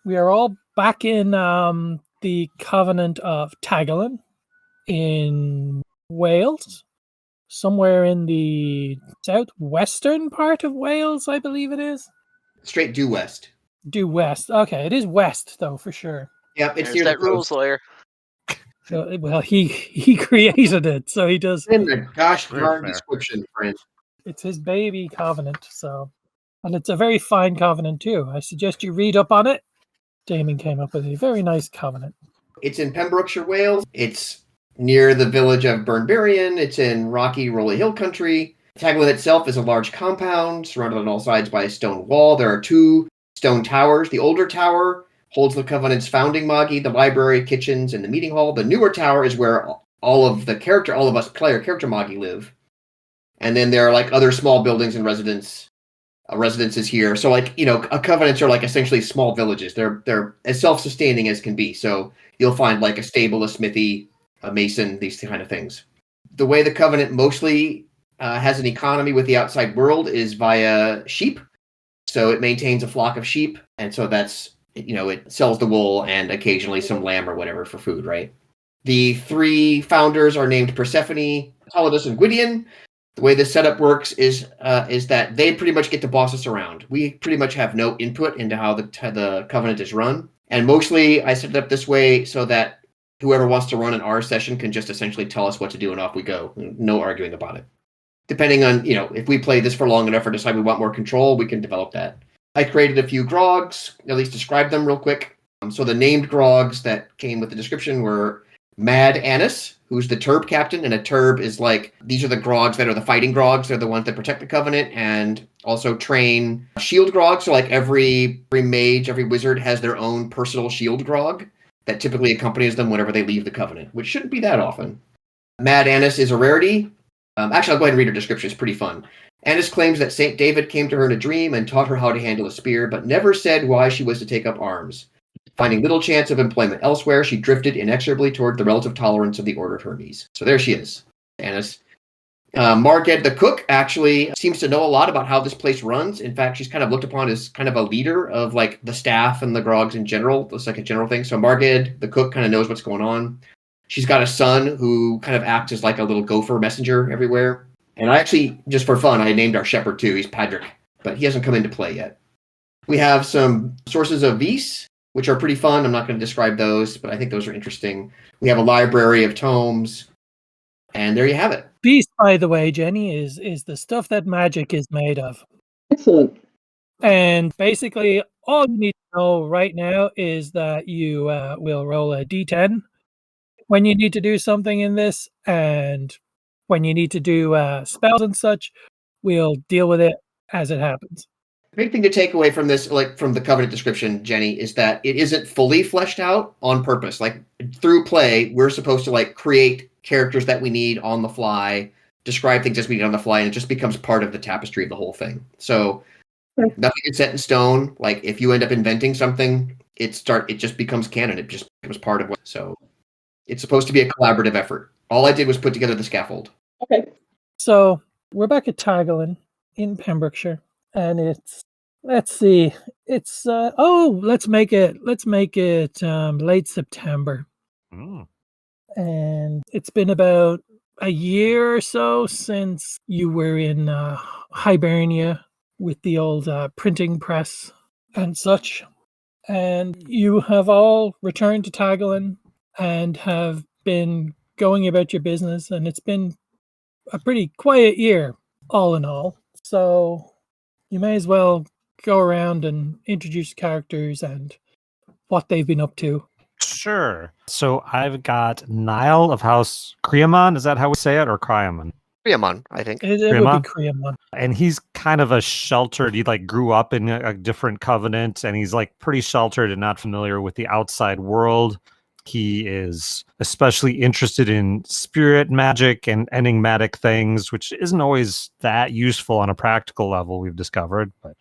We are all back in the Covenant of Tagalyn in Wales, somewhere in the southwestern part of Wales, I believe it is. Straight due west. Due west. Okay, it is west, though, for sure. Yeah, it's There's near the that rules coast. lawyer. Well, he created it, so he does. In the gosh Very darn fair. description, friend. It's his baby Covenant, so. And it's a very fine Covenant, too. I suggest you read up on it. Damon came up with a very nice Covenant. It's in Pembrokeshire, Wales. It's near the village of Burnberrien. It's in rocky, rolly hill country. Tagalyn itself is a large compound surrounded on all sides by a stone wall. There are 2 stone towers. The older tower holds the Covenant's founding magi, the library, kitchens, and the meeting hall. The newer tower is where all of us player character magi live. And then there are like other small buildings and residences here. So like, a covenants are like essentially small villages. They're as self-sustaining as can be. So you'll find like a stable, a smithy, a mason, these kind of things. The way the covenant mostly has an economy with the outside world is via sheep. So it maintains a flock of sheep. And so that's, it sells the wool and occasionally some lamb or whatever for food, right? The 3 founders are named Persephone, Holidas, and Gwydion. The way this setup works is that they pretty much get to boss us around. We pretty much have no input into how the Covenant is run. And mostly I set it up this way so that whoever wants to run an R session can just essentially tell us what to do and off we go. No arguing about it. Depending on, if we play this for long enough or decide we want more control, we can develop that. I created a few grogs, at least describe them real quick. So the named grogs that came with the description were Mad Annis, who's the Turb captain, and a Turb is like, these are the grogs that are the fighting grogs. They're the ones that protect the Covenant and also train shield grogs. So like every mage, every wizard has their own personal shield grog that typically accompanies them whenever they leave the Covenant, which shouldn't be that often. Mad Annis is a rarity. Actually, I'll go ahead and read her description. It's pretty fun. Annis claims that St. David came to her in a dream and taught her how to handle a spear, but never said why she was to take up arms. Finding little chance of employment elsewhere, she drifted inexorably toward the relative tolerance of the Order of Hermes. So there she is, Annis. Marged the cook actually seems to know a lot about how this place runs. In fact, she's kind of looked upon as kind of a leader of like the staff and the grogs in general. It's like a general thing. So Marged the cook kind of knows what's going on. She's got a son who kind of acts as like a little gopher messenger everywhere. And I actually, just for fun, I named our shepherd too. He's Patrick, but he hasn't come into play yet. We have some sources of vis, which are pretty fun. I'm not going to describe those, but I think those are interesting. We have a library of tomes, and there you have it. Beast, by the way, Jenny, is the stuff that magic is made of. Excellent. And basically, all you need to know right now is that you will roll a d10 when you need to do something in this, and when you need to do spells and such, we'll deal with it as it happens. The big thing to take away from this, like from the Covenant description, Jenny, is that it isn't fully fleshed out on purpose. Like through play, we're supposed to like create characters that we need on the fly, describe things as we need on the fly, and it just becomes part of the tapestry of the whole thing. So nothing is set in stone. Like if you end up inventing something, it just becomes canon. It just becomes part of what. So it's supposed to be a collaborative effort. All I did was put together the scaffold. Okay. So we're back at Tagalyn in Pembrokeshire, and it's let's make it late September. And it's been about a year or so since you were in Hibernia with the old printing press and such, and you have all returned to Tagalyn and have been going about your business, and it's been a pretty quiet year all in all. So you may as well go around and introduce characters and what they've been up to. Sure. So I've got Niall of House Creamon. Is that how we say it? Or Criamon? Criamon, I think. It would be Creamon. And he's kind of a sheltered, he like grew up in a different covenant, and he's like pretty sheltered and not familiar with the outside world. He is especially interested in spirit magic and enigmatic things, which isn't always that useful on a practical level, we've discovered. But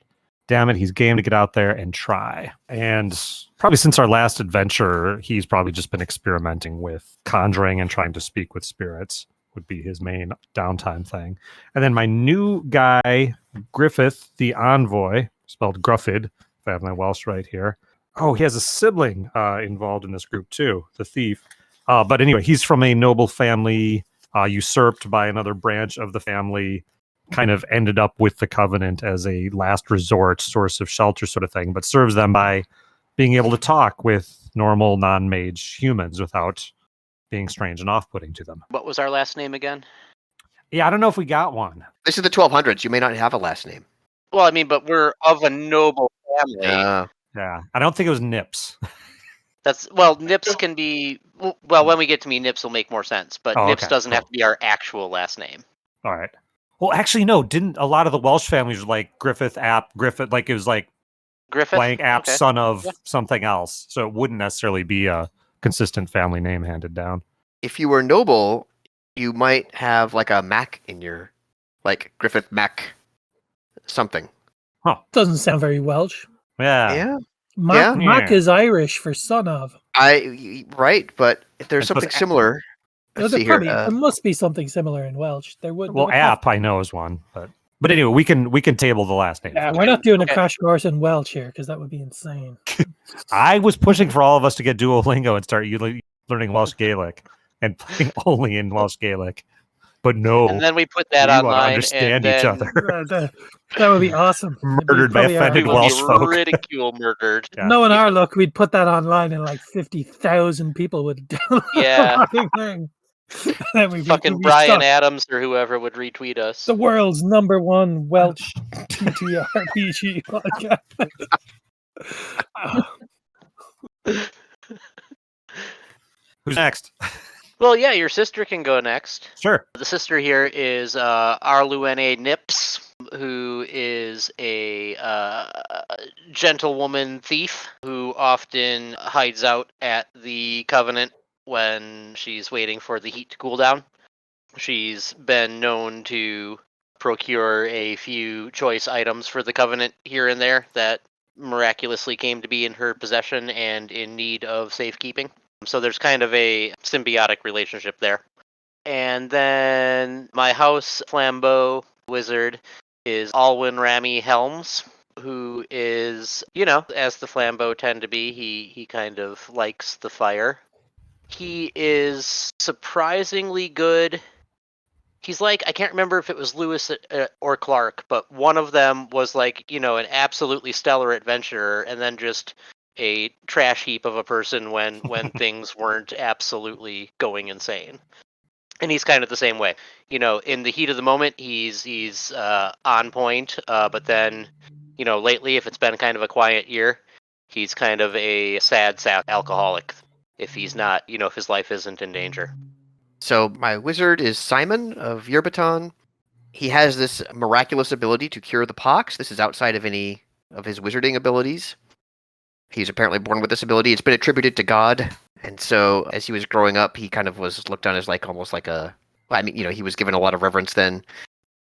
damn it, he's game to get out there and try. And probably since our last adventure, he's probably just been experimenting with conjuring and trying to speak with spirits would be his main downtime thing. And then my new guy, Griffith, the envoy, spelled Gruffid, if I have my Welsh right here. Oh, he has a sibling involved in this group too, the thief. But anyway, he's from a noble family, usurped by another branch of the family, kind of ended up with the Covenant as a last resort, source of shelter sort of thing, but serves them by being able to talk with normal non-mage humans without being strange and off-putting to them. What was our last name again? Yeah, I don't know if we got one. This is the 1200s. You may not have a last name. Well, I mean, but we're of a noble family. Yeah, I don't think it was Nips. Nips can be. Well, when we get to me, Nips will make more sense. But Nips doesn't have to be our actual last name. All right. Well, actually, no. Didn't a lot of the Welsh families were like Griffith, Griffith? Like it was like Griffith, blank son of something else. So it wouldn't necessarily be a consistent family name handed down. If you were noble, you might have like a Mac in your, like Griffith Mac, something. Huh? Doesn't sound very Welsh. Yeah. Mac is Irish for son of. Right, but if there's something similar. There must be something similar in Welsh. There would. Well, app I know is one, but anyway, we can table the last name. Yeah, we're not doing a crash course in Welsh here because that would be insane. I was pushing for all of us to get Duolingo and start learning Welsh Gaelic and playing only in Welsh Gaelic. But no. And then we put that online. Understand each other. That would be awesome. Murdered by offended Welsh folk. Ridicule murdered. Yeah. Knowing our luck, we'd put that online and like 50,000 people would download the thing. Fucking Brian Adams or whoever would retweet us. The world's #1 Welsh TTRPG podcast. Who's next? Well, yeah, your sister can go next. Sure. The sister here is Arluene Nips, who is a gentlewoman thief who often hides out at the Covenant when she's waiting for the heat to cool down. She's been known to procure a few choice items for the Covenant here and there that miraculously came to be in her possession and in need of safekeeping. So there's kind of a symbiotic relationship there. And then my house flambeau wizard is Alwyn Rami Helms, who is, as the flambeau tend to be, he kind of likes the fire. He is surprisingly good. He's like, I can't remember if it was Lewis or Clark, but one of them was like, an absolutely stellar adventurer and then just a trash heap of a person when things weren't absolutely going insane. And he's kind of the same way. In the heat of the moment, he's on point. But then, lately, if it's been kind of a quiet year, he's kind of a sad alcoholic if he's not, if his life isn't in danger. So my wizard is Simon of Yerbaton. He has this miraculous ability to cure the pox. This is outside of any of his wizarding abilities. He's apparently born with this ability. It's been attributed to God. And so as he was growing up, he kind of was looked on as like almost like he was given a lot of reverence then.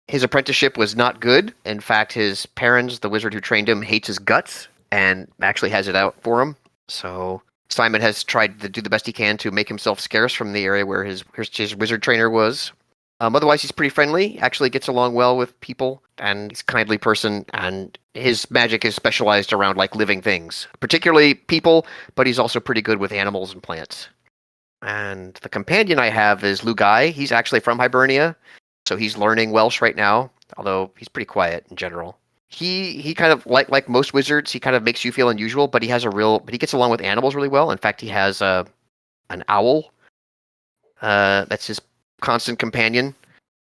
His apprenticeship was not good. In fact, his parents, the wizard who trained him, hates his guts and actually has it out for him. So Simon has tried to do the best he can to make himself scarce from the area where his wizard trainer was. Otherwise, he's pretty friendly, actually gets along well with people, and he's a kindly person, and his magic is specialized around, like, living things, particularly people, but he's also pretty good with animals and plants. And the companion I have is Lugai. He's actually from Hibernia, so he's learning Welsh right now, although he's pretty quiet in general. He kind of, like most wizards, he kind of makes you feel unusual, but he gets along with animals really well. In fact, he has an owl. That's his constant companion.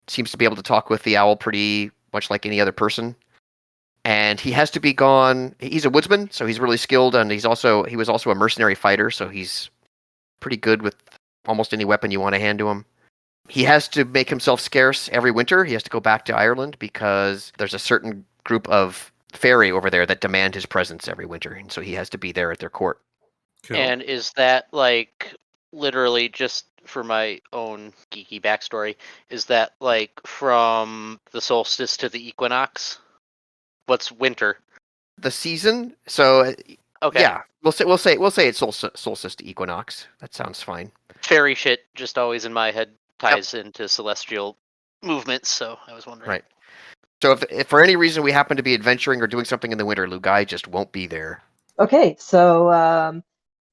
Seems to be able to talk with the owl pretty much like any other person. And he has to be gone. He's a woodsman, so he's really skilled, and he was also a mercenary fighter, so he's pretty good with almost any weapon you want to hand to him. He has to make himself scarce every winter. He has to go back to Ireland because there's a certain group of faerie over there that demand his presence every winter, and so he has to be there at their court. Cool. And is that like literally, just for my own geeky backstory, is that like from the solstice to the equinox? What's winter? The season. So okay, yeah, we'll say it's solstice to equinox. That sounds fine. Fairy shit just always in my head ties into celestial movements, so I was wondering. Right. So if for any reason we happen to be adventuring or doing something in the winter, Lugai just won't be there. Okay, so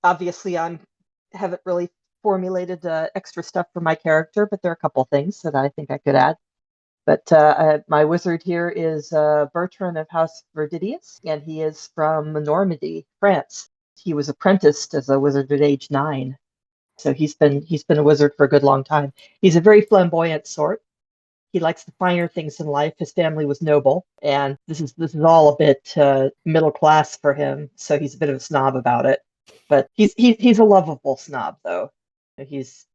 obviously haven't really formulated extra stuff for my character, but there are a couple things that I think I could add. But my wizard here is Bertrand of House Verdidius, and he is from Normandy, France. He was apprenticed as a wizard at age 9, so he's been a wizard for a good long time. He's a very flamboyant sort. He likes the finer things in life. His family was noble, and this is all a bit middle class for him. So he's a bit of a snob about it. But he's a lovable snob, though. He's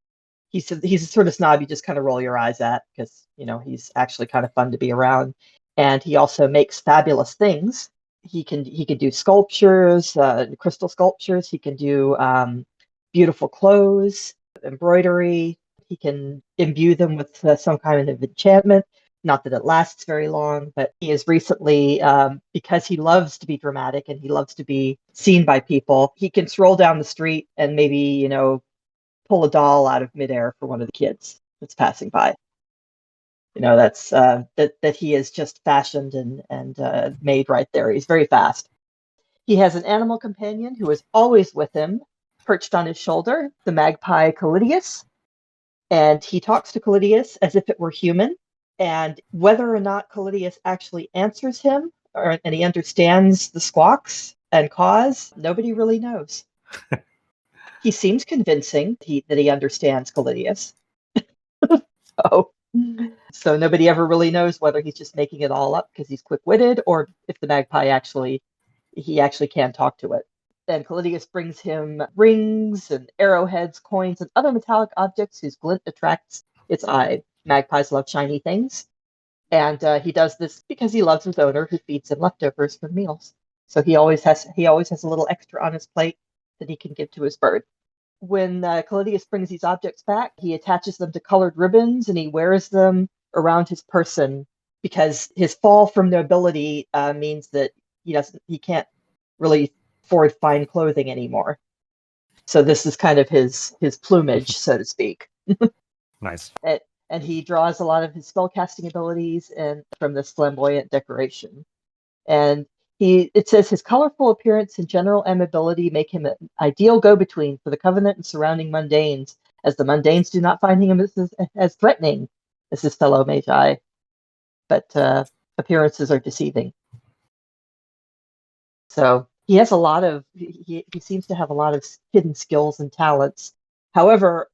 a sort of snob you just kind of roll your eyes at because he's actually kind of fun to be around, and he also makes fabulous things. He can do sculptures, crystal sculptures. He can do beautiful clothes, embroidery. He can imbue them with some kind of enchantment. Not that it lasts very long, but he has recently, because he loves to be dramatic and he loves to be seen by people, he can stroll down the street and maybe, pull a doll out of midair for one of the kids that's passing by. That's that he is just fashioned and made right there. He's very fast. He has an animal companion who is always with him, perched on his shoulder, the magpie Callidius. And he talks to Callidius as if it were human. And whether or not Callidius actually answers him and he understands the squawks and caws, nobody really knows. He seems convincing that he understands Callidius. So nobody ever really knows whether he's just making it all up because he's quick-witted or if the magpie actually can talk to it. Then Callidius brings him rings and arrowheads, coins, and other metallic objects whose glint attracts its eye. Magpies love shiny things. And he does this because he loves his owner who feeds him leftovers from meals. So he always has a little extra on his plate that he can give to his bird. When Callidius brings these objects back, he attaches them to colored ribbons and he wears them around his person because his fall from nobility means that he can't really afford fine clothing anymore. So this is kind of his plumage, so to speak. Nice. And he draws a lot of his spellcasting abilities from this flamboyant decoration. And it says his colorful appearance and general amiability make him an ideal go-between for the Covenant and surrounding mundanes, as the mundanes do not find him as threatening as his fellow magi. But appearances are deceiving. So he has he seems to have a lot of hidden skills and talents. However,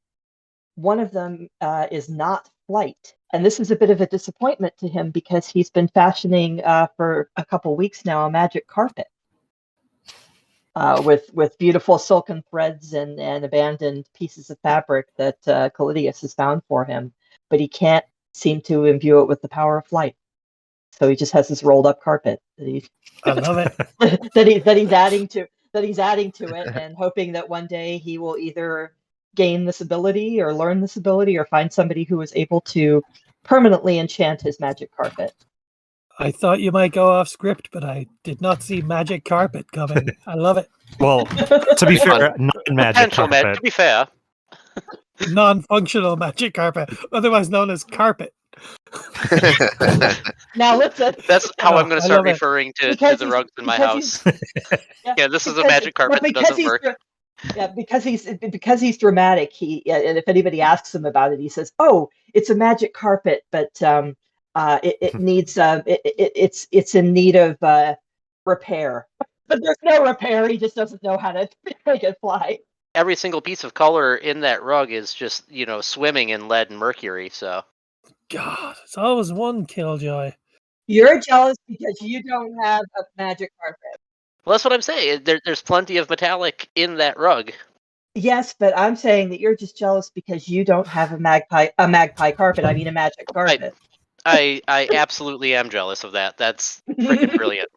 one of them is not flight. And this is a bit of a disappointment to him because he's been fashioning for a couple weeks now a magic carpet with beautiful silken threads and abandoned pieces of fabric that Callidius has found for him. But he can't seem to imbue it with the power of flight. So he just has this rolled up carpet I love it. that he's adding to it and hoping that one day he will either gain this ability or learn this ability or find somebody who is able to permanently enchant his magic carpet. I thought you might go off script, but I did not see magic carpet coming. I love it. Well, to be fair, non-magic carpet. To be fair, Non-functional magic carpet, otherwise known as carpet. Now listen. That's how I'm going to start love it. referring to the rugs in my because house. Yeah, this is a magic carpet that doesn't work. Yeah, because he's dramatic. And if anybody asks him about it, he says, "Oh, it's a magic carpet, but it needs it's in need of repair." But there's no repair. He just doesn't know how to make it fly. Every single piece of color in that rug is just swimming in lead and mercury. So God, it's always one killjoy. You're jealous because you don't have a magic carpet. well, that's what I'm saying. There's plenty of metallic in that rug. Yes, but I'm saying that you're just jealous because you don't have a magpie carpet. I mean, a magic carpet. I absolutely am jealous of that. That's freaking brilliant.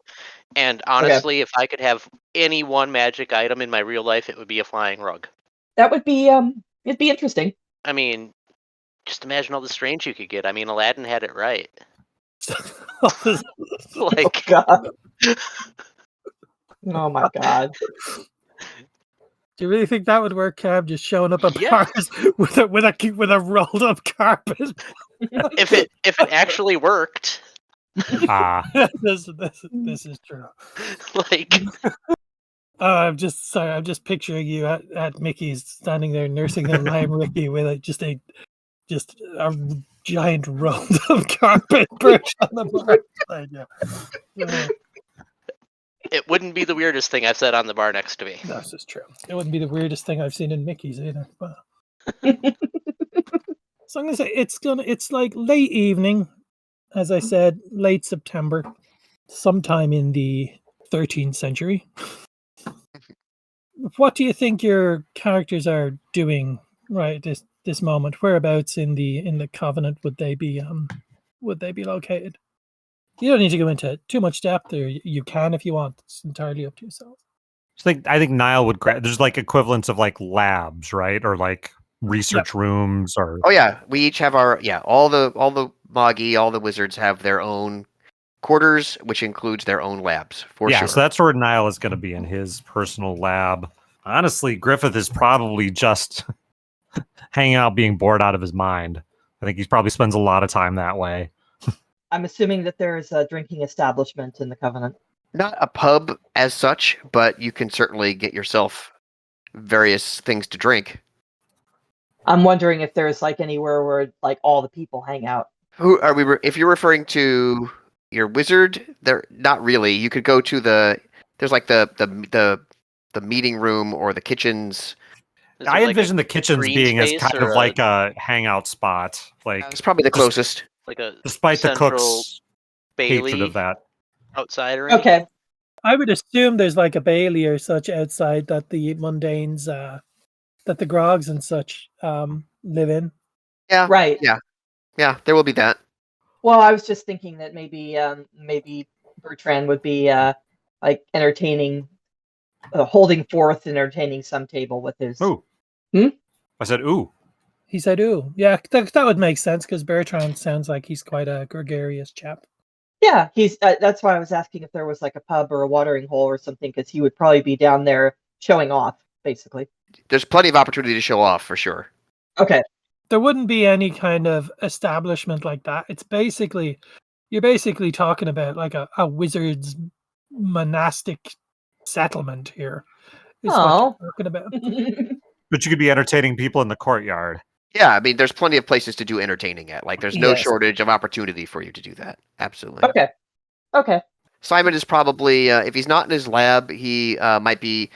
And honestly, if I could have any one magic item in my real life, it would be a flying rug. That would be it'd be interesting. I mean, just imagine all the strange you could get. I mean, Aladdin had it right. Like, God. Oh my God. Do you really think that would work, Cam? Just showing up at Yeah. bars with a rolled up carpet? if it actually worked, Ah, this is true. like I'm just picturing you at Mickey's standing there nursing a lime Ricky with just a giant roll of carpet perched on the bar beside you. It wouldn't be the weirdest thing I've said on the bar next to me. That's just true. It wouldn't be the weirdest thing I've seen in Mickey's either. But... So I'm gonna say it's like late evening, as I said, late September, sometime in the 13th century. What do you think your characters are doing right this moment? Whereabouts in the Covenant would they be located? You don't need to go into too much depth, or you can if you want. It's entirely up to yourself. I think Niall would there's like equivalents of like labs, right? Or like research rooms or Oh yeah, we each have our all the magi, all the wizards have their own quarters, which includes their own labs for sure. So that's where Niall is going to be in his personal lab. Honestly, Griffith is probably just hanging out, being bored out of his mind. I think he probably spends a lot of time that way. I'm assuming that there's a drinking establishment in the Covenant. Not a pub as such, but you can certainly get yourself various things to drink. I'm wondering if there's like anywhere where like all the people hang out. Who are we? If you're referring to your wizard, there not really. You could go to there's like the meeting room or the kitchens. I envision the kitchens being as kind of like a hangout spot. Like it's probably the closest. Like a despite the cook's Bailey hatred of that. Outsider. Okay. I would assume there's like a Bailey or such outside that the mundanes, that the grogs and such live in. Yeah. Right. Yeah, there will be that. Well, I was just thinking that maybe Bertrand would be like entertaining, holding forth, entertaining some table with his. Ooh. I said ooh. He said ooh. Yeah, that would make sense because Bertrand sounds like he's quite a gregarious chap. Yeah, he's. That's why I was asking if there was like a pub or a watering hole or something, because he would probably be down there showing off, basically. There's plenty of opportunity to show off for sure. Okay. There wouldn't be any kind of establishment like that. You're basically talking about like a wizard's monastic settlement here. Is what you're talking about. But you could be entertaining people in the courtyard. Yeah, I mean, there's plenty of places to do entertaining at. Like, there's no shortage of opportunity for you to do that. Absolutely. Okay. Simon is probably, if he's not in his lab, he might be,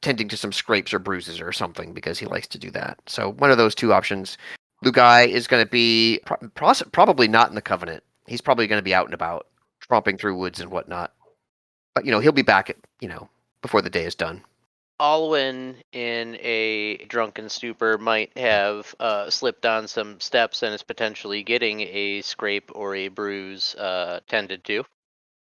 tending to some scrapes or bruises or something because he likes to do that. So one of those two options. Lugai is going to be probably not in the Covenant. He's probably going to be out and about, tromping through woods and whatnot. But, he'll be back at, before the day is done. Alwyn, in a drunken stupor, might have slipped on some steps and is potentially getting a scrape or a bruise tended to.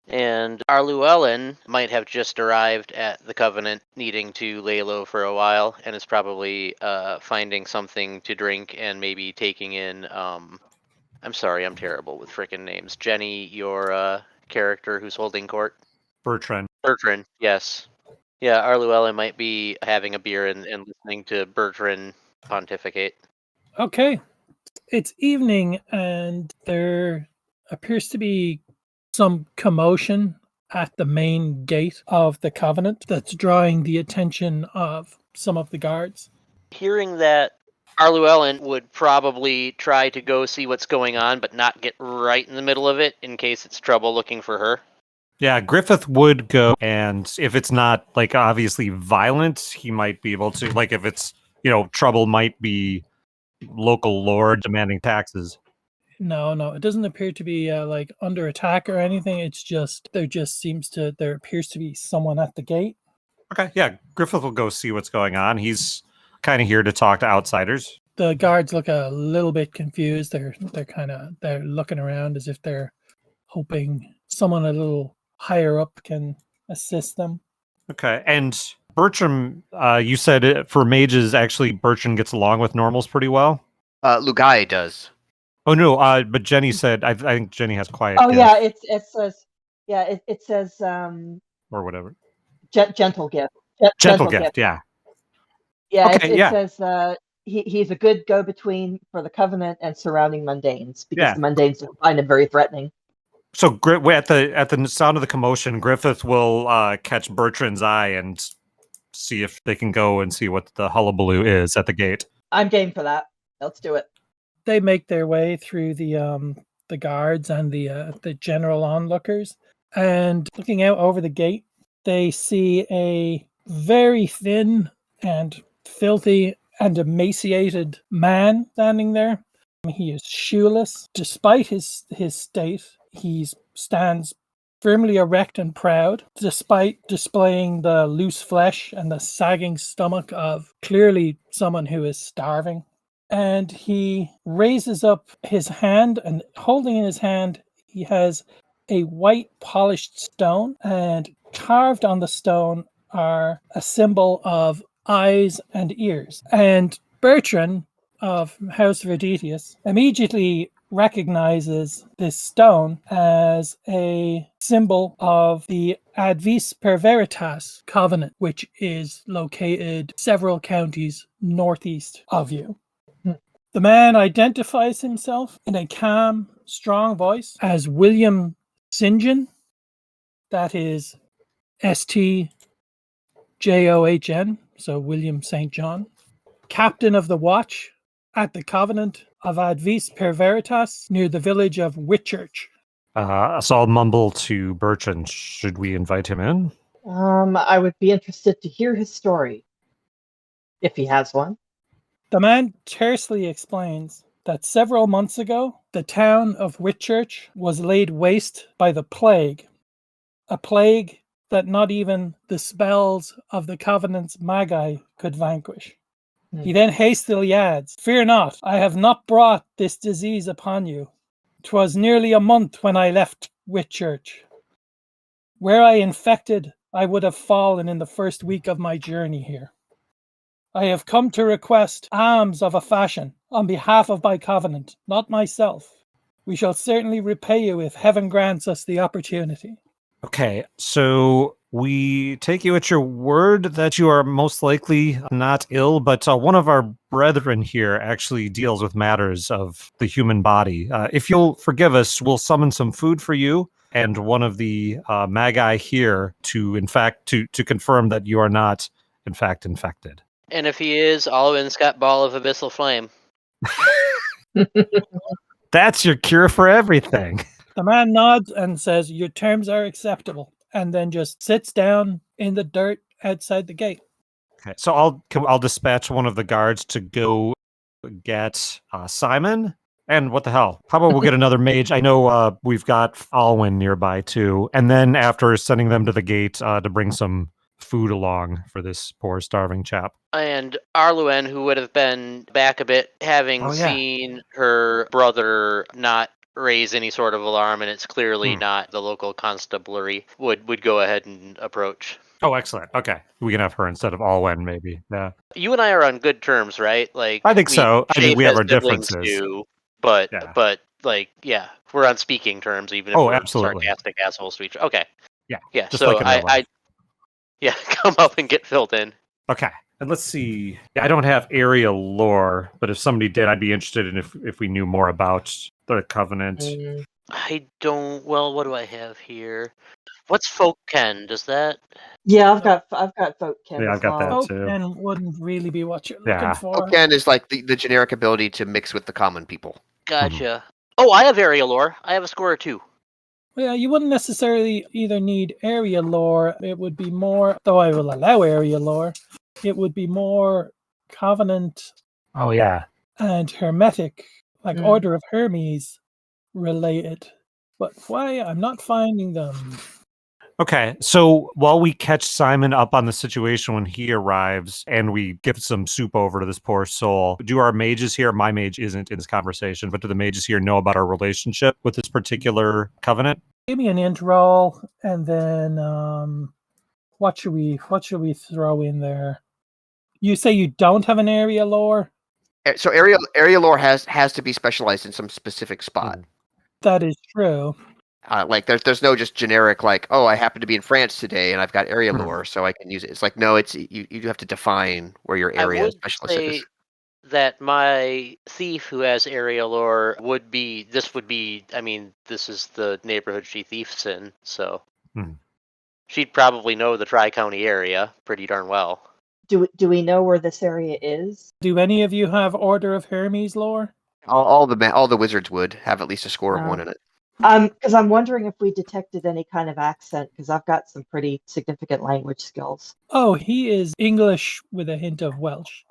And Arluellen might have just arrived at the Covenant, needing to lay low for a while, and is probably finding something to drink and maybe taking in... I'm sorry, I'm terrible with frickin' names. Jenny, your character who's holding court? Bertrand, yes. Yeah, Arluella might be having a beer and listening to Bertrand pontificate. Okay. It's evening, and there appears to be some commotion at the main gate of the Covenant that's drawing the attention of some of the guards. Hearing that, Arluellen would probably try to go see what's going on, but not get right in the middle of it in case it's trouble looking for her. Yeah, Griffith would go, and if it's not, like, obviously violent, he might be able to, like, if it's, trouble might be local lord demanding taxes. No, it doesn't appear to be, like, under attack or anything. It's just, there appears to be someone at the gate. Okay, yeah, Griffith will go see what's going on. He's kind of here to talk to outsiders. The guards look a little bit confused. They're looking around as if they're hoping someone a little higher up can assist them. Okay, and Bertram, you said for mages, actually, Bertram gets along with normals pretty well? Lugai does. Oh, no, but Jenny said, I think Jenny has quiet gift. Yeah, it says... or whatever. Gentle gift. Gentle gift, yeah. Yeah, okay, it says he's a good go-between for the Covenant and surrounding mundanes, because the mundanes find him very threatening. So at the sound of the commotion, Griffith will catch Bertrand's eye and see if they can go and see what the hullabaloo is at the gate. I'm game for that. Let's do it. They make their way through the guards and the general onlookers, and looking out over the gate, they see a very thin and filthy and emaciated man standing there. He is shoeless. Despite his state, he stands firmly erect and proud, despite displaying the loose flesh and the sagging stomach of clearly someone who is starving. And he raises up his hand, and holding in his hand, he has a white polished stone, and carved on the stone are a symbol of eyes and ears. And Bertrand of House Verditius immediately recognizes this stone as a symbol of the Advis per Veritas covenant, which is located several counties northeast of you. The man identifies himself in a calm, strong voice as William St. That is STJOHN, so William St. John, captain of the watch at the Covenant of Advis per Veritas near the village of Whitchurch. So I'll mumble to Bertrand. Should we invite him in? I would be interested to hear his story, if he has one. The man tersely explains that several months ago, the town of Whitchurch was laid waste by the plague, a plague that not even the spells of the Covenant's magi could vanquish. He then hastily adds, "Fear not, I have not brought this disease upon you. 'Twas nearly a month when I left Whitchurch. Were I infected, I would have fallen in the first week of my journey here. I have come to request alms of a fashion on behalf of my covenant, not myself. We shall certainly repay you if heaven grants us the opportunity." Okay, so we take you at your word that you are most likely not ill, but one of our brethren here actually deals with matters of the human body. If you'll forgive us, we'll summon some food for you and one of the magi here to confirm that you are not, in fact, infected. And if he is, Alwyn's got Ball of Abyssal Flame. That's your cure for everything. The man nods and says, "Your terms are acceptable," and then just sits down in the dirt outside the gate. Okay, so I'll dispatch one of the guards to go get Simon. And what the hell? How about we'll get another mage? I know we've got Alwyn nearby too. And then after sending them to the gate to bring some food along for this poor starving chap. And Arluen, who would have been back a bit, having seen her brother not raise any sort of alarm, and it's clearly not the local constabulary, would go ahead and approach. Oh, excellent. Okay. We can have her instead of Alwen, maybe. Yeah. You and I are on good terms, right? Like, I think so. I think we have our siblings differences. too, but we're on speaking terms, even if we're absolutely. sarcastic assholes to each other. Okay. Yeah. So like come up and get filled in. Okay. And let's see. I don't have area lore, but if somebody did, I'd be interested in if we knew more about the Covenant. I don't. Well, what do I have here? What's folk ken? Does that? Yeah, I've got folk ken. Yeah, I've got that Folk too. ken wouldn't really be what you're looking for. Folk ken is like the generic ability to mix with the common people. Gotcha. Oh, I have area lore. I have a score or 2. Well, you wouldn't necessarily either need area lore. It would be more, though I will allow area lore, it would be more Covenant. Oh, yeah. And Hermetic, like Order of Hermes related. But why? I'm not finding them. Okay, so while we catch Simon up on the situation when he arrives and we give some soup over to this poor soul, do our mages here, my mage isn't in this conversation, but do the mages here know about our relationship with this particular covenant? Give me an int roll, and then what should we throw in there? You say you don't have an area lore? So area lore has to be specialized in some specific spot. That is true. Like there's no just generic like, oh, I happen to be in France today and I've got area lore, so I can use it. It's like, no, it's you have to define where your area specialist is. that my thief who has area lore would be, I mean, this is the neighborhood she thiefs in, so she'd probably know the Tri-County area pretty darn well. Do we know where this area is? Do any of you have Order of Hermes lore? All the wizards would have at least a score of 1 in it. Because I'm wondering if we detected any kind of accent, because I've got some pretty significant language skills. Oh, he is English with a hint of Welsh.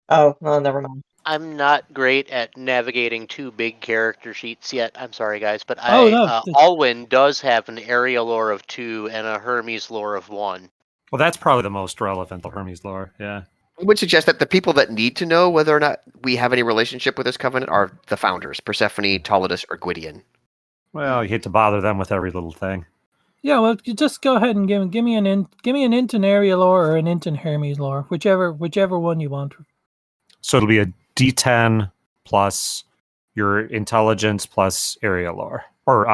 Oh, well, never mind. I'm not great at navigating 2 big character sheets yet. I'm sorry, guys, but Alwyn does have an area lore of 2 and a Hermes lore of 1. Well, that's probably the most relevant, the Hermes lore. Yeah. I would suggest that the people that need to know whether or not we have any relationship with this covenant are the founders, Persephone, Toledo, or Gwydion. Well, you hate to bother them with every little thing. Yeah, well, you just go ahead and give me an int in area lore or an int in Hermes lore, whichever one you want. So it'll be a D10 plus your intelligence plus area lore, or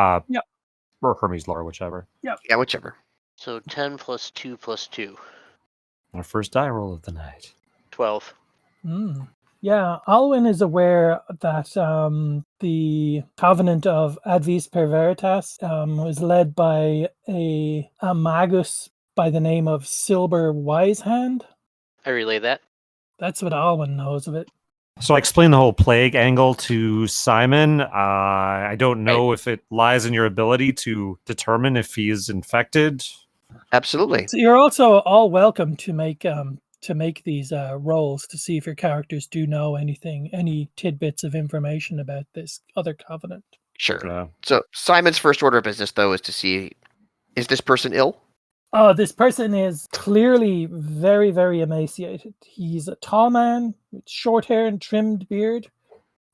or Hermes lore, whichever. Yeah, whichever. So 10 plus 2 plus 2. Our first die roll of the night. 12. Yeah, Alwyn is aware that the Covenant of Advis per Veritas was led by a magus by the name of Silber Wisehand. I relay that. That's what Alwyn knows of it. So I explained the whole plague angle to Simon. I don't know if it lies in your ability to determine if he is infected. Absolutely. So you're also all welcome to make these rolls to see if your characters do know any tidbits of information about this other covenant. Sure. So Simon's first order of business, though, is to see, is this person ill? Oh, this person is clearly very, very emaciated. He's a tall man with short hair and trimmed beard,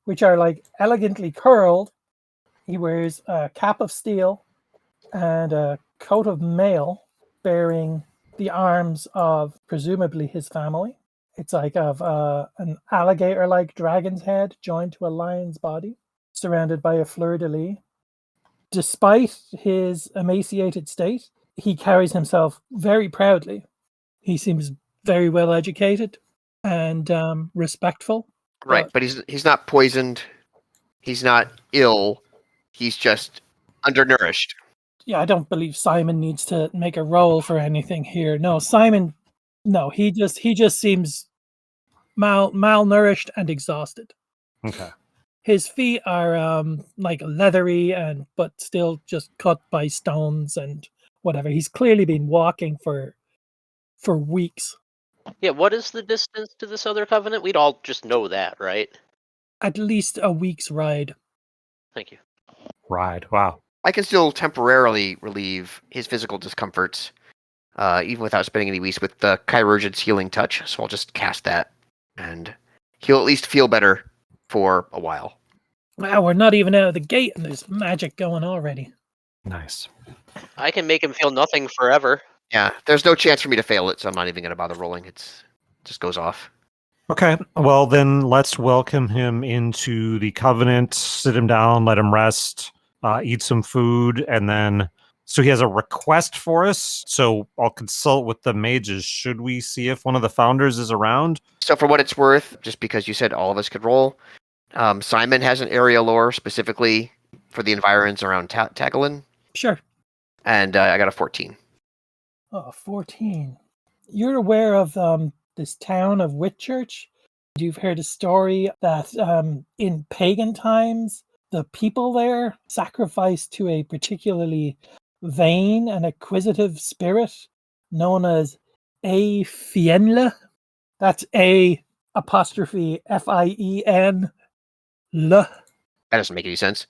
which are like elegantly curled. He wears a cap of steel and a coat of mail bearing the arms of presumably his family. It's like of an alligator-like dragon's head joined to a lion's body, surrounded by a fleur-de-lis. Despite his emaciated state, he carries himself very proudly. He seems very well educated and respectful. Right, but he's not poisoned. He's not ill. He's just undernourished. Yeah, I don't believe Simon needs to make a roll for anything here. No, Simon, no, he just seems malnourished and exhausted. Okay. His feet are like leathery but still just cut by stones and whatever. He's clearly been walking for weeks. Yeah, what is the distance to this other covenant? We'd all just know that, right? At least a week's ride. Thank you. Ride. Wow. I can still temporarily relieve his physical discomforts, even without spending any weeks with the Chirurgeon's healing touch. So I'll just cast that, and he'll at least feel better for a while. Wow, we're not even out of the gate, and there's magic going already. Nice. I can make him feel nothing forever. Yeah, there's no chance for me to fail it, so I'm not even going to bother rolling. It just goes off. Okay, well then let's welcome him into the Covenant, sit him down, let him rest, eat some food, and then... So he has a request for us, so I'll consult with the mages. Should we see if one of the founders is around? So for what it's worth, just because you said all of us could roll, Simon has an area lore specifically for the environs around Tagalyn. Sure. And I got a 14. Oh, 14. You're aware of this town of Whitchurch? You've heard a story that in pagan times, the people there sacrificed to a particularly vain and acquisitive spirit known as A Fienle. That's A apostrophe F-I-E-N L. That doesn't make any sense.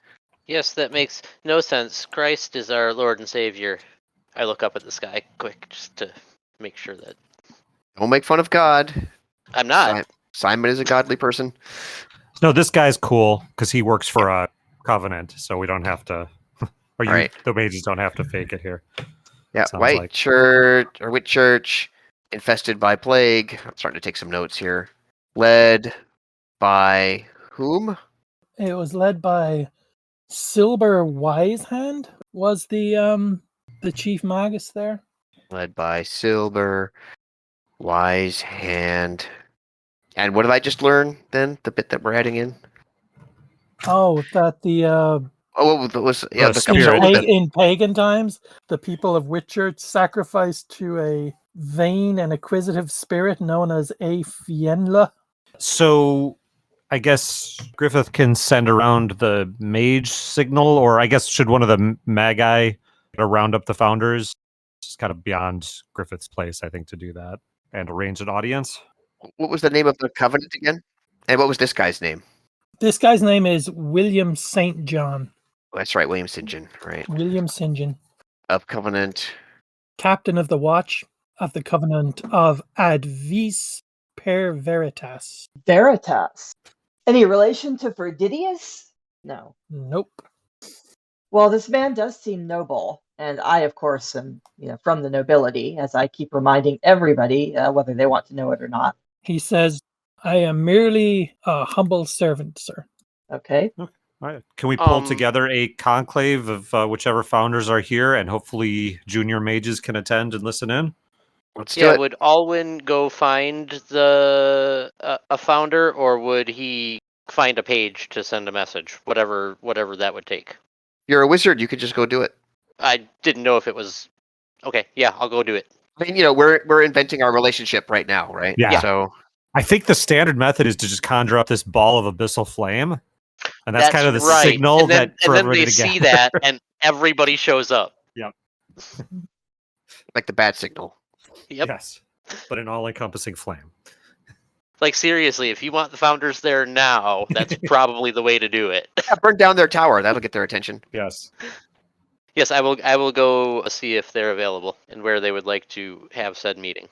Yes, that makes no sense. Christ is our Lord and Savior. I look up at the sky quick just to make sure that... Don't make fun of God. I'm not. Simon is a godly person. No, this guy's cool because he works for a Covenant, so we don't have to... The mages don't have to fake it here. Yeah, Whitchurch, infested by plague. I'm starting to take some notes here. Led by whom? It was led by Silber Wisehand, was the chief magus there. Led by Silber Wisehand. And what did I just learn then? The bit that we're adding in? Oh, that Oh, what was yeah? The I'm sorry, spirit. what was the- in pagan times, the people of Whitchurch sacrificed to a vain and acquisitive spirit known as a Fienla. So I guess Griffith can send around the mage signal, or I guess should one of the magi round up the founders? It's kind of beyond Griffith's place, I think, to do that and arrange an audience. what was the name of the covenant again? And what was this guy's name? This guy's name is William St. John. Oh, that's right, William St. John, right? William St. John, Of Covenant. captain of the watch of the covenant of Advis per Veritas. Veritas. Any relation to Verdidius? No. Nope. Well, this man does seem noble, and I, of course, am from the nobility, as I keep reminding everybody, whether they want to know it or not. He says, I am merely a humble servant, sir. Okay. All right. Can we pull Um, together a conclave of whichever founders are here, and hopefully junior mages can attend and listen in? Let's do Yeah, it. would Alwyn go find the a founder, or would he find a page to send a message? Whatever that would take. You're a wizard. You could just go do it. I didn't know if it was okay. Yeah, I'll go do it. I mean, we're inventing our relationship right now, right? Yeah. So I think the standard method is to just conjure up this ball of abyssal flame, and that's kind of the right. signal and then, that for and then everybody they to see gather. that, and everybody shows up. like the bat signal. Yep. Yes, but an all-encompassing flame. Like seriously, if you want the founders there now, that's probably the way to do it. Yeah, burn down their tower. That'll get their attention. Yes. Yes, I will go see if they're available and where they would like to have said meeting.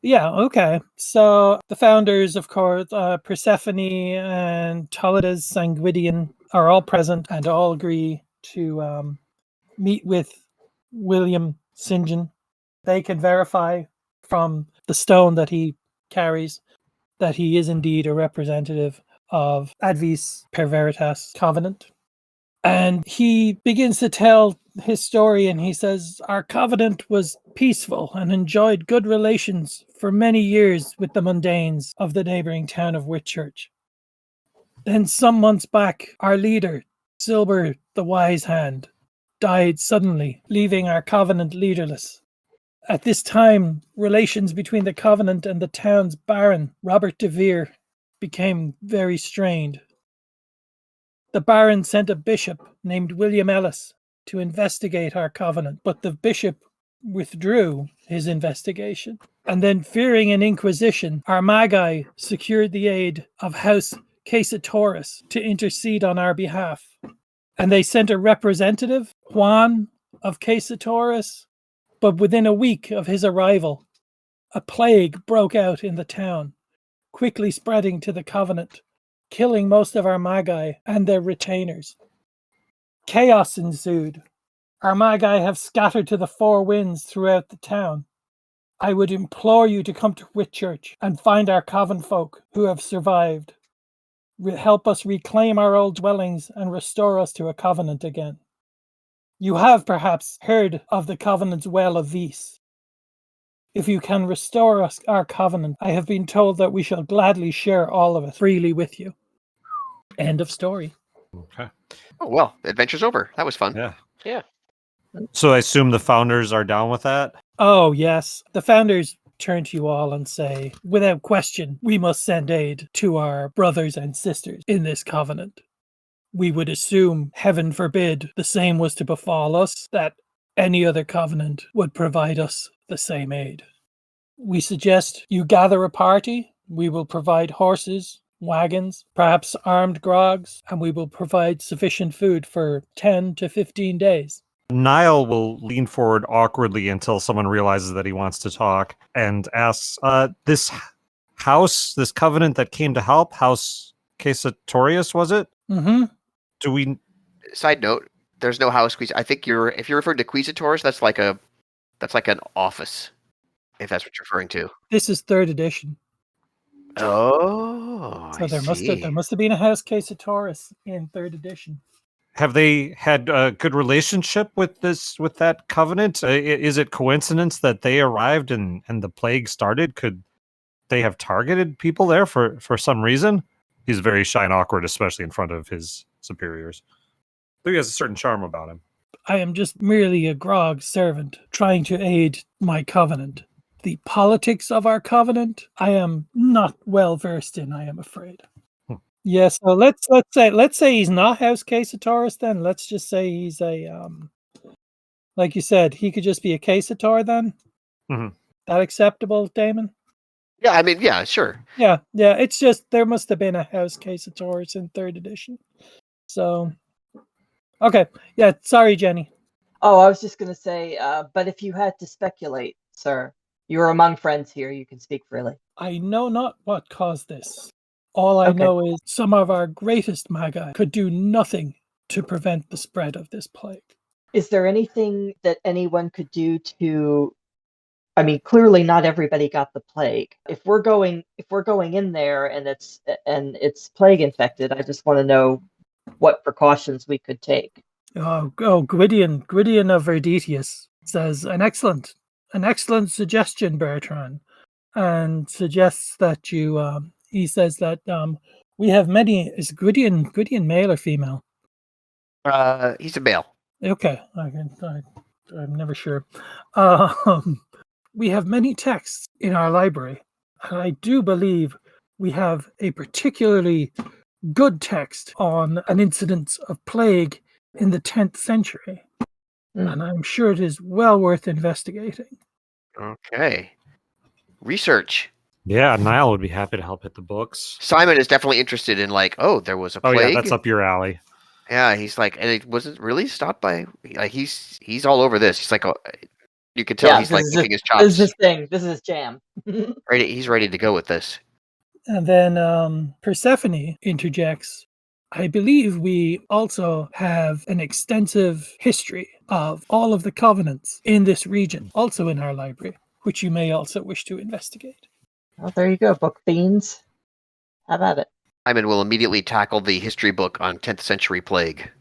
Yeah, okay. So the founders, of course, Persephone and Toledas Sanguidian are all present and all agree to meet with William St. John. They can verify from the stone that he carries that he is indeed a representative of Advis per Veritas Covenant. And he begins to tell his story, and he says, our covenant was peaceful and enjoyed good relations for many years with the mundanes of the neighboring town of Whitchurch. Then some months back, our leader, Silber the Wise Hand, died suddenly, leaving our covenant leaderless. At this time, relations between the covenant and the town's baron, Robert de Vere, became very strained. The baron sent a bishop named William Ellis to investigate our covenant, but the bishop withdrew his investigation. And then, fearing an inquisition, our magi secured the aid of House Caesatoris to intercede on our behalf. And they sent a representative, Juan of Caesatoris, but within a week of his arrival, a plague broke out in the town, quickly spreading to the covenant, killing most of our magi and their retainers. Chaos ensued. Our magi have scattered to the four winds throughout the town. I would implore you to come to Whitchurch and find our coven folk who have survived. Help us reclaim our old dwellings and restore us to a covenant again. You have perhaps heard of the covenant's well of Vis. If you can restore us our covenant, I have been told that we shall gladly share all of it freely with you. End of story. Okay. Oh well, the adventure's over. That was fun. Yeah. Yeah. So I assume the founders are down with that? Oh, yes. The founders turn to you all and say, without question, we must send aid to our brothers and sisters in this covenant. We would assume, heaven forbid, the same was to befall us, that any other covenant would provide us the same aid. We suggest you gather a party. We will provide horses, wagons, perhaps armed grogs, and we will provide sufficient food for 10 to 15 days. Niall will lean forward awkwardly until someone realizes that he wants to talk and asks, this house, this covenant that came to help, House Caesatorius, was it? Mm-hmm. Do we... Side note: there's no house. I think if you're referring to Quisitoris, that's like an office. If that's what you're referring to. This is 3rd edition. Oh, So there must have been a House Caesatoris in 3rd edition. Have they had a good relationship with that covenant? Is it coincidence that they arrived and the plague started? Could they have targeted people there for some reason. He's very shy and awkward, especially in front of his superiors. But he has a certain charm about him. I am just merely a grog servant trying to aid my covenant. The politics of our covenant, I am not well versed in, I am afraid. Yes, so let's say he's not House Casatorus then. Let's just say he's a like you said, he could just be a Casator then. Mhm. That acceptable, Damon? Yeah, I mean, yeah, sure. Yeah. It's just there must have been a House Casatorus in 3rd edition. So, okay. Yeah, sorry, Jenny. Oh, I was just going to say, but if you had to speculate, sir, you're among friends here. You can speak freely. I know not what caused this. All I Okay. know is some of our greatest magi could do nothing to prevent the spread of this plague. Is there anything that anyone could do to? I mean, clearly not everybody got the plague. If we're going in there and it's plague infected, I just want to know what precautions we could take. Gwydion of Verditius says an excellent suggestion, Bertrand, and suggests that you. He says that we have many. Is Gwydion male or female? He's a male. Okay, I'm never sure. We have many texts in our library, and I do believe we have a particularly good text on an incidence of plague in the 10th century, and I'm sure it is well worth investigating. Okay. Research. Yeah, Niall would be happy to help hit the books. Simon is definitely interested in there was a plague. Oh yeah, that's up your alley. Yeah, he's like, and it wasn't really stopped by. Like he's all over this. He's like, you could tell he's like licking his chops. This is his thing. This is his jam. He's ready to go with this. And then Persephone interjects, I believe we also have an extensive history of all of the covenants in this region, also in our library, which you may also wish to investigate. Well, there you go, book fiends. How about it? Simon will immediately tackle the history book on 10th century plague.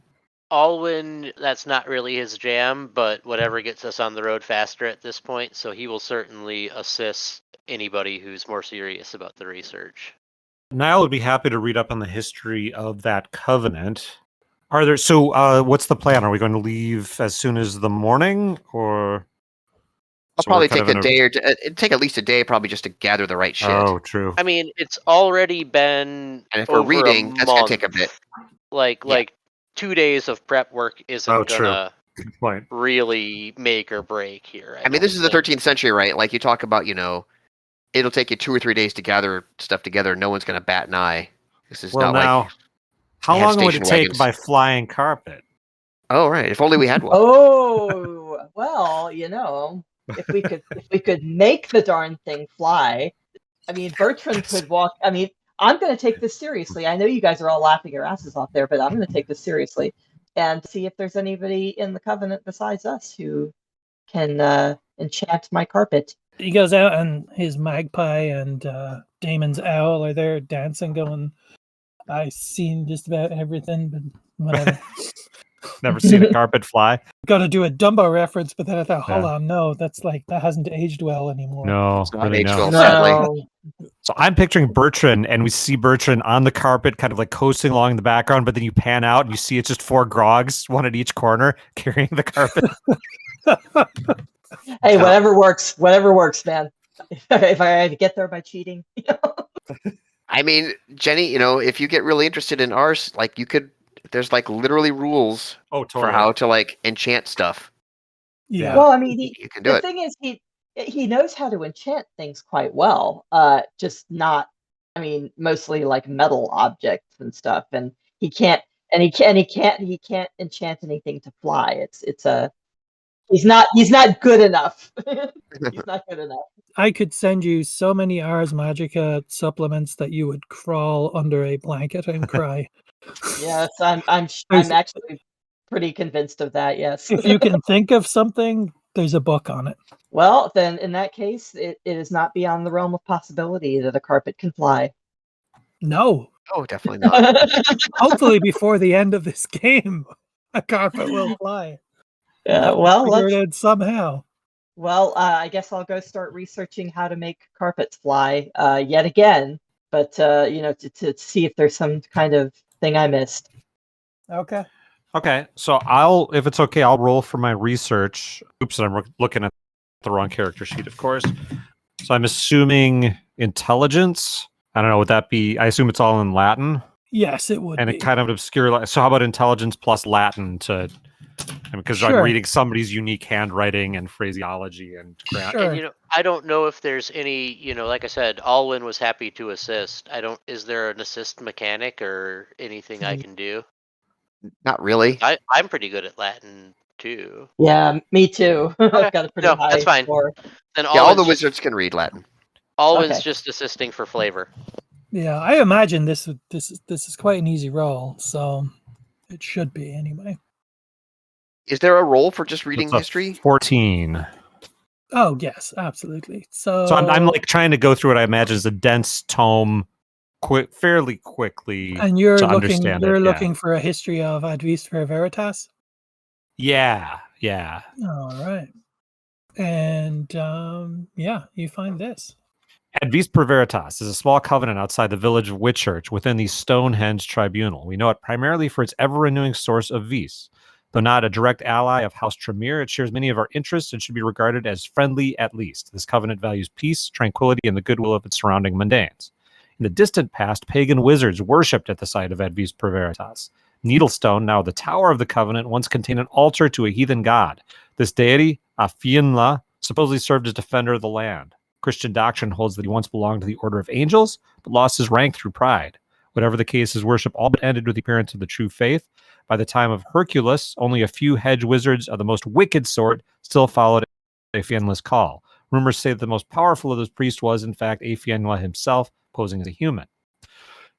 Alwyn, that's not really his jam, but whatever gets us on the road faster at this point, so he will certainly assist anybody who's more serious about the research. Niall would be happy to read up on the history of that covenant. What's the plan? Are we going to leave as soon as the morning, or? I'll probably take a day it'd take at least a day probably just to gather the right shit. Oh, true. I mean, it's already been and if we're reading, that's going to take a bit. Like 2 days of prep work isn't gonna Right. really make or break here. I mean, this is the 13th century, right? Like you talk about, it'll take you 2 or 3 days to gather stuff together. No one's going to bat an eye. This is not now, like. How long would it take wagons. by flying carpet? Oh, right. If only we had one. Oh, well, if we could make the darn thing fly. I mean, Bertrand could walk. I mean, I'm going to take this seriously. I know you guys are all laughing your asses off there, but I'm going to take this seriously and see if there's anybody in the covenant besides us who can enchant my carpet. He goes out and his magpie and Damon's owl are there dancing, going, I've seen just about everything, but whatever. Never seen a carpet fly. Got to do a Dumbo reference, but then I thought, hold on, no, that hasn't aged well anymore. No, it's not really aged well, no. sadly. So I'm picturing Bertrand, and we see Bertrand on the carpet, kind of like coasting along in the background, but then you pan out and you see it's just 4 grogs, one at each corner, carrying the carpet. Hey, whatever works, man. If I had to get there by cheating. I mean, Jenny, if you get really interested in Ars, like there's like literally rules for how to like enchant stuff. Yeah. Well, I mean, you can do it. The thing is, he knows how to enchant things quite well. Just not, I mean, mostly like metal objects and stuff. And he can't enchant anything to fly. He's not good enough. He's not good enough. I could send you so many Ars Magica supplements that you would crawl under a blanket and cry. Yes, I'm actually pretty convinced of that. Yes. If you can think of something, there's a book on it. Well, then in that case, it is not beyond the realm of possibility that a carpet can fly. No. Oh, definitely not. Hopefully, before the end of this game, a carpet will fly. Well, figure it out somehow. Well, I guess I'll go start researching how to make carpets fly yet again, but to see if there's some kind of thing I missed. Okay. Okay, so if it's okay, I'll roll for my research. Oops, I'm looking at the wrong character sheet, of course. So I'm assuming intelligence. I don't know, would that be? I assume it's all in Latin, Yes, it would and be. it kind of obscure. So how about intelligence plus Latin because I'm Sure. reading somebody's unique handwriting and phraseology and grammar. Sure. And I don't know if there's any, like I said, Alwyn was happy to assist. Is there an assist mechanic or anything I can do? Not really. I'm pretty good at Latin too. Yeah, me too. Okay. I've got a pretty No, high that's fine. score. Then Yeah, all the Alwyn's wizards can read Latin. Alwyn's Okay. just assisting for flavor. Yeah, I imagine this is quite an easy roll, so it should be anyway. Is there a role for just reading It's a history? 14. Oh yes, absolutely. So I'm like trying to go through what I imagine is a dense tome, fairly quickly. and you're to looking understand you're it, yeah. looking for a history of Advis per Veritas. Yeah. All right. And yeah, you find this. Advis per Veritas is a small covenant outside the village of Whitchurch within the Stonehenge Tribunal. We know it primarily for its ever-renewing source of vis. Though not a direct ally of House Tremere, it shares many of our interests and should be regarded as friendly at least. This covenant values peace, tranquility, and the goodwill of its surrounding mundanes. In the distant past, pagan wizards worshipped at the site of Advis per Veritas. Needlestone, now the Tower of the Covenant, once contained an altar to a heathen god. This deity, Afienla, supposedly served as defender of the land. Christian doctrine holds that he once belonged to the Order of Angels, but lost his rank through pride. Whatever the case, his worship all but ended with the appearance of the true faith. By the time of Hercules, only a few hedge wizards of the most wicked sort still followed Afienla's call. Rumors say that the most powerful of those priests was, in fact, Afienla himself, posing as a human.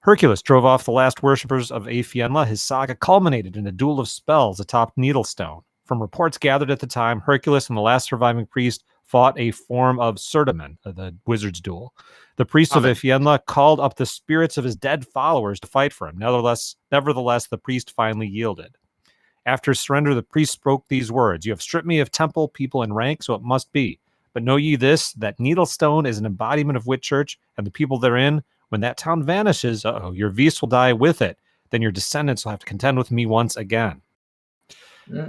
Hercules drove off the last worshippers of Afienla. His saga culminated in a duel of spells atop Needlestone. From reports gathered at the time, Hercules and the last surviving priest fought a form of Sertamen, the wizard's duel. The priest of Afienla called up the spirits of his dead followers to fight for him. Nevertheless, the priest finally yielded. After his surrender, the priest spoke these words: "You have stripped me of temple, people, and rank, so it must be. But know ye this, that Needlestone is an embodiment of Whitchurch, and the people therein. When that town vanishes, your vis will die with it. Then your descendants will have to contend with me once again."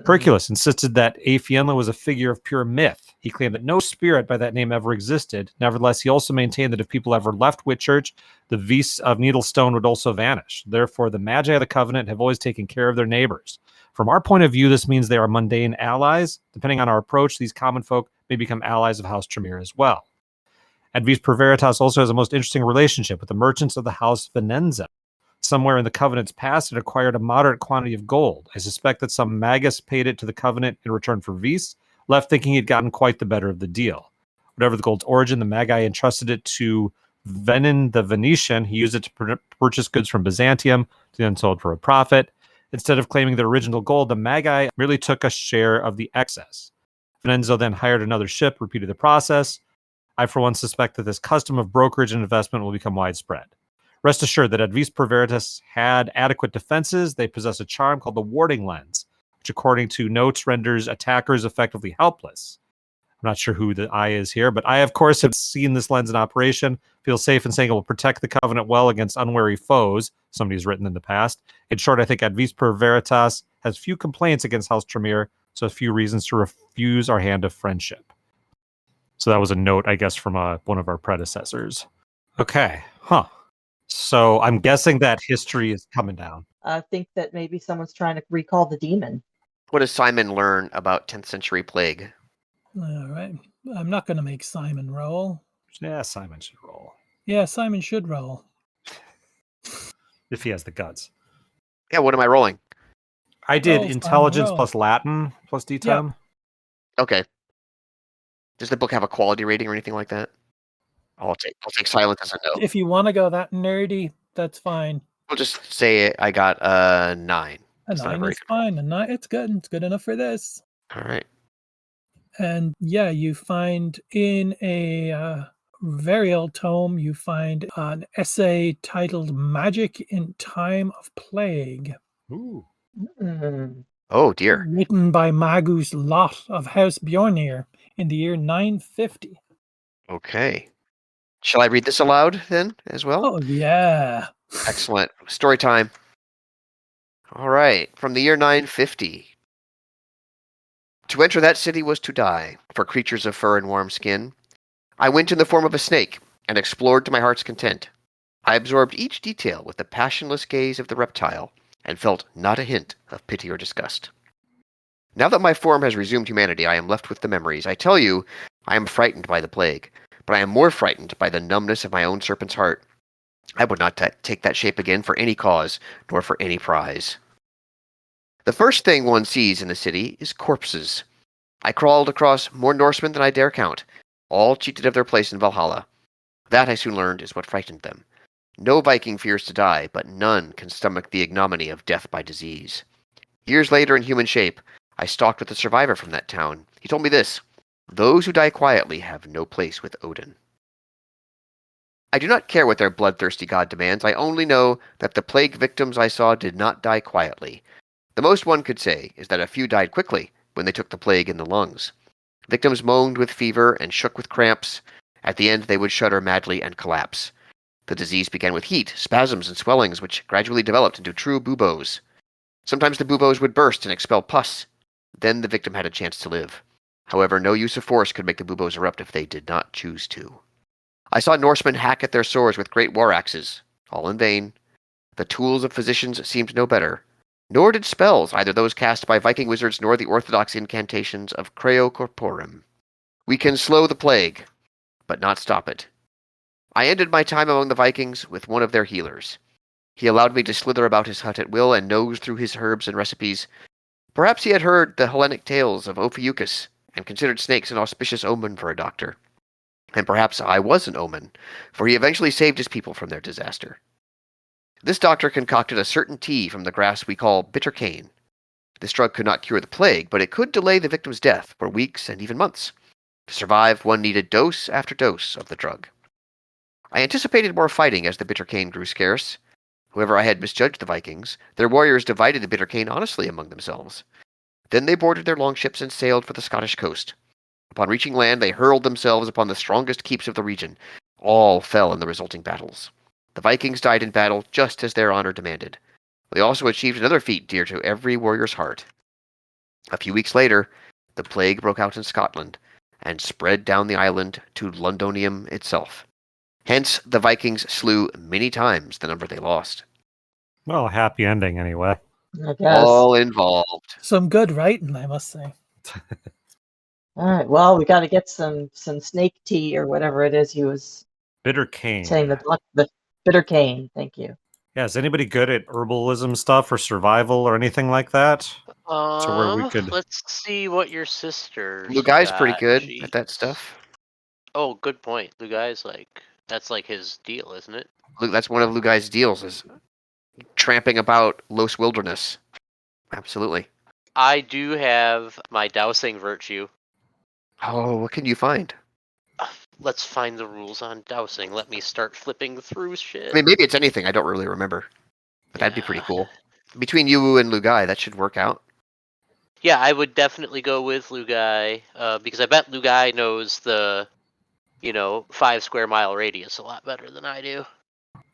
Hercules insisted that Afienla was a figure of pure myth. He claimed that no spirit by that name ever existed. Nevertheless, he also maintained that if people ever left Whitchurch, the vis of Needlestone would also vanish. Therefore, the magi of the covenant have always taken care of their neighbors. From our point of view, this means they are mundane allies. Depending on our approach, these common folk may become allies of House Tremere as well. Advis per Veritas also has a most interesting relationship with the merchants of the House Venenza. Somewhere in the Covenant's past, it acquired a moderate quantity of gold. I suspect that some magus paid it to the Covenant in return for vis, left thinking he'd gotten quite the better of the deal. Whatever the gold's origin, the magi entrusted it to Venin the Venetian. He used it to purchase goods from Byzantium, then sold for a profit. Instead of claiming the original gold, the magi merely took a share of the excess. Venenzo then hired another ship, repeated the process. I, for one, suspect that this custom of brokerage and investment will become widespread. Rest assured that Advis per Veritas had adequate defenses. They possess a charm called the Warding Lens, which, according to notes, renders attackers effectively helpless. I'm not sure who the I is here, but I, of course, have seen this lens in operation. Feel safe in saying it will protect the Covenant well against unwary foes, somebody's written in the past. In short, I think Advis per Veritas has few complaints against House Tremere, so few reasons to refuse our hand of friendship. So that was a note, I guess, from one of our predecessors. Okay, So I'm guessing that history is coming down. I think that maybe someone's trying to recall the demon. What does Simon learn about 10th century plague? All right. I'm not going to make Simon roll. Yeah, Simon should roll. Yeah, Simon should roll. If he has the guts. Yeah, what am I rolling? I did Roll, intelligence roll. plus Latin plus D10. Okay. Does the book have a quality rating or anything like that? I'll take silence as a no. If you want to go that nerdy, that's fine. We'll just say I got a 9. A 9 is fine. A 9, it's good. It's good enough for this. All right. And yeah, you find in a very old tome, you find an essay titled "Magic in Time of Plague." Ooh. Mm. Oh dear. Written by Magus Lot of House Bjornir in the year 950. Okay. Shall I read this aloud then as well? Oh, yeah. Excellent. Story time. All right. From the year 950. To enter that city was to die, for creatures of fur and warm skin. I went in the form of a snake, and explored to my heart's content. I absorbed each detail with the passionless gaze of the reptile, and felt not a hint of pity or disgust. Now that my form has resumed humanity, I am left with the memories. I tell you, I am frightened by the plague, but I am more frightened by the numbness of my own serpent's heart. I would not take that shape again for any cause, nor for any prize. The first thing one sees in the city is corpses. I crawled across more Norsemen than I dare count, all cheated of their place in Valhalla. That, I soon learned, is what frightened them. No Viking fears to die, but none can stomach the ignominy of death by disease. Years later, in human shape, I stalked with a survivor from that town. He told me this: those who die quietly have no place with Odin. I do not care what their bloodthirsty god demands. I only know that the plague victims I saw did not die quietly. The most one could say is that a few died quickly when they took the plague in the lungs. Victims moaned with fever and shook with cramps. At the end, they would shudder madly and collapse. The disease began with heat, spasms, and swellings, which gradually developed into true buboes. Sometimes the buboes would burst and expel pus. Then the victim had a chance to live. However, no use of force could make the buboes erupt if they did not choose to. I saw Norsemen hack at their sores with great war axes, all in vain. The tools of physicians seemed no better, nor did spells, either those cast by Viking wizards nor the orthodox incantations of Creo Corporum. We can slow the plague, but not stop it. I ended my time among the Vikings with one of their healers. He allowed me to slither about his hut at will and nose through his herbs and recipes. Perhaps he had heard the Hellenic tales of Ophiuchus and considered snakes an auspicious omen for a doctor. And perhaps I was an omen, for he eventually saved his people from their disaster. This doctor concocted a certain tea from the grass we call bitter cane. This drug could not cure the plague, but it could delay the victim's death for weeks and even months. To survive, one needed dose after dose of the drug. I anticipated more fighting as the bitter cane grew scarce. However, I had misjudged the Vikings. Their warriors divided the bitter cane honestly among themselves. Then they boarded their longships and sailed for the Scottish coast. Upon reaching land, they hurled themselves upon the strongest keeps of the region. All fell in the resulting battles. The Vikings died in battle just as their honor demanded. They also achieved another feat dear to every warrior's heart. A few weeks later, the plague broke out in Scotland and spread down the island to Londonium itself. Hence, the Vikings slew many times the number they lost. Well, happy ending anyway. I guess. All involved. Some good writing, I must say. All right. Well, we got to get some snake tea or whatever it is he was Bitter cane. saying. The bitter cane. Thank you. Yeah, is anybody good at herbalism stuff or survival or anything like that? So where we could... Let's see what your sister. Lugai's pretty good at that stuff. Oh, good point. Lugai's that's like his deal, isn't it? That's one of Lugai's deals, is tramping about Los Wilderness. Absolutely. I do have my dowsing virtue. Oh, what can you find? Let's find the rules on dowsing. Let me start flipping through shit. I mean, maybe it's anything. I don't really remember. But that'd be pretty cool. Between you and Lugai, that should work out. Yeah, I would definitely go with Lugai, because I bet Lugai knows the, 5 square mile radius a lot better than I do.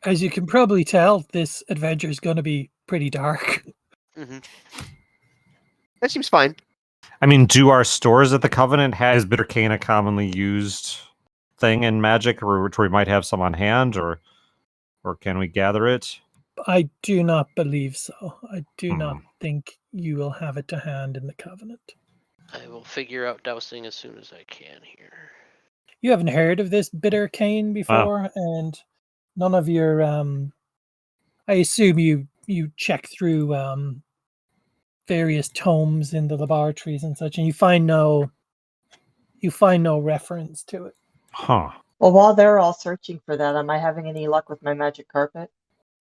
As you can probably tell, this adventure is going to be pretty dark. Mm-hmm. That seems fine. I mean, do our stores at the Covenant has bitter cane a commonly used thing in magic, or which we might have some on hand, or can we gather it? I do not believe so. I do not think you will have it to hand in the Covenant. I will figure out dowsing as soon as I can here. You haven't heard of this bitter cane before, and none of your I assume you check through various tomes in the laboratories and such, and you find no reference to it. Huh. Well, while they're all searching for that, am I having any luck with my magic carpet?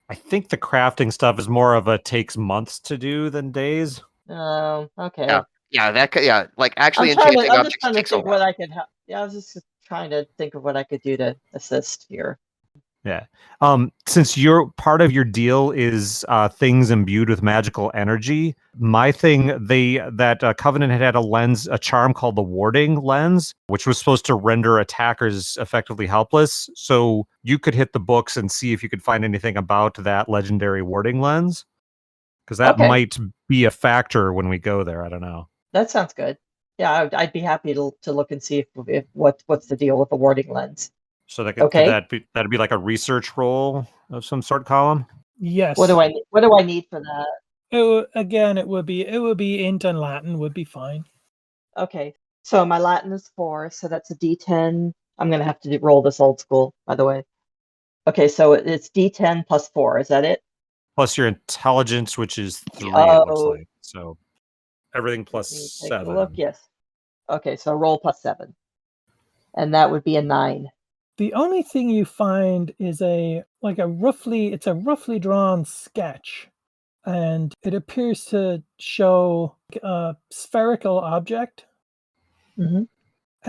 I think the crafting stuff is more of a takes months to do than days. Oh, okay. Yeah, like actually I'm just enchanting objects trying to takes a think while. what I could help. Yeah, I was just trying to think of what I could do to assist here. Yeah. Since your part of your deal is things imbued with magical energy, my thing, that Covenant had a charm called the Warding Lens, which was supposed to render attackers effectively helpless. So you could hit the books and see if you could find anything about that legendary Warding Lens, because that Okay. might be a factor when we go there. I don't know. That sounds good. Yeah, I'd be happy to look and see if what's the deal with the warding lens. So that could Okay. that'd be like a research roll of some sort, column. Yes. What do I need for that? It would be int and Latin would be fine. Okay. So my Latin is 4, so that's a D10. I'm gonna have to roll this old school, by the way. Okay, so it's D10 plus 4. Is that it? Plus your intelligence, which is 3, it looks like. So everything plus Let me take 7. a look. Yes. Okay, so roll plus 7. And that would be a 9. The only thing you find is a roughly drawn sketch, and it appears to show a spherical object Mm-hmm.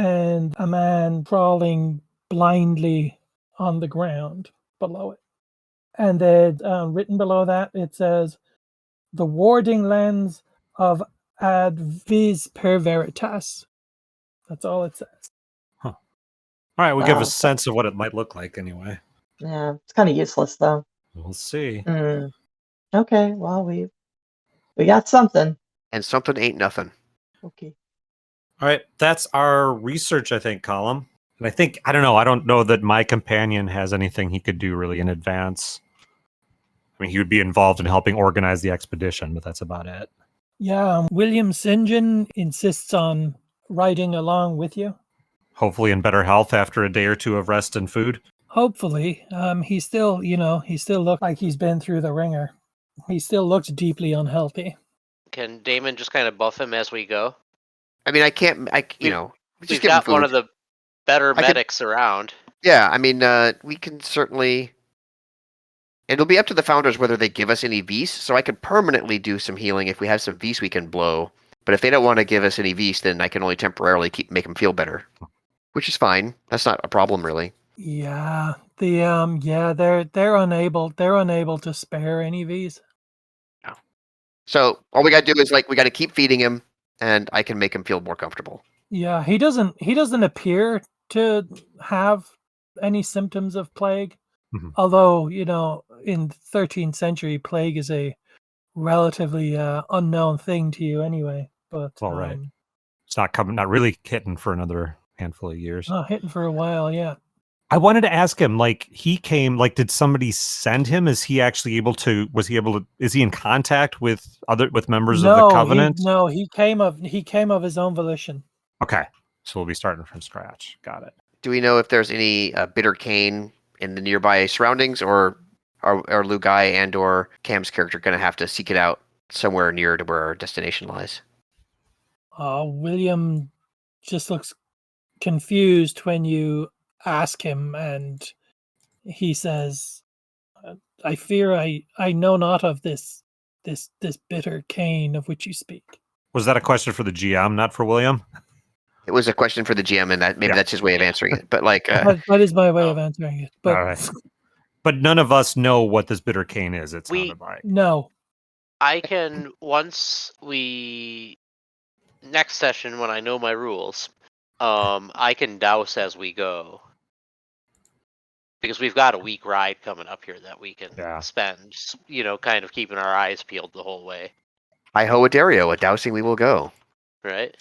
and a man crawling blindly on the ground below it. And then written below that, it says, "The warding lens of ad vis per veritas." That's all it says. All right, we'll give a Oh. sense of what it might look like anyway. Yeah, it's kind of useless though. We'll see. Okay, well we got something. And something ain't nothing. Okay. All right, that's our research, I think, column. And I don't know that my companion has anything he could do really in advance. I mean, he would be involved in helping organize the expedition, but that's about it. Yeah, William St. John insists on riding along with you. Hopefully in better health after a day or two of rest and food. Hopefully. He still looks like he's been through the ringer. He still looks deeply unhealthy. Can Damon just kind of buff him as we go? I mean, just We've give him got food. one of the better I could- medics around. Yeah, I mean, we can certainly. It'll be up to the founders whether they give us any vis, so I could permanently do some healing if we have some vis we can blow. But if they don't want to give us any vis, then I can only temporarily make them feel better, which is fine. That's not a problem, really. Yeah, they're unable to spare any V's. So all we gotta do is we gotta keep feeding him, and I can make him feel more comfortable. Yeah, he doesn't appear to have any symptoms of plague. Mhm. Although, in the 13th century, plague is a relatively unknown thing to you anyway. But Well, right. It's not really hitting for another handful of years. Not hitting for a while, yeah. I wanted to ask him, he came, did somebody send him? Is he is he in contact with members of the Covenant? He came of his own volition. Okay. So we'll be starting from scratch. Got it. Do we know if there's any bitter cane in the nearby surroundings, or are Lugai and or Cam's character going to have to seek it out somewhere near to where our destination lies? William just looks confused when you ask him, and he says, "I fear I know not of this bitter cane of which you speak." Was that a question for the GM, not for William? It was a question for the GM, and that's his way of answering it. But that is my way of answering it. But all right. But none of us know what this bitter cane is. It sounded like. No. I can next session when I know my rules, I can douse as we go. Because we've got a week ride coming up here that we can spend, kind of keeping our eyes peeled the whole way. I ho a Dario, a dousing we will go. Right?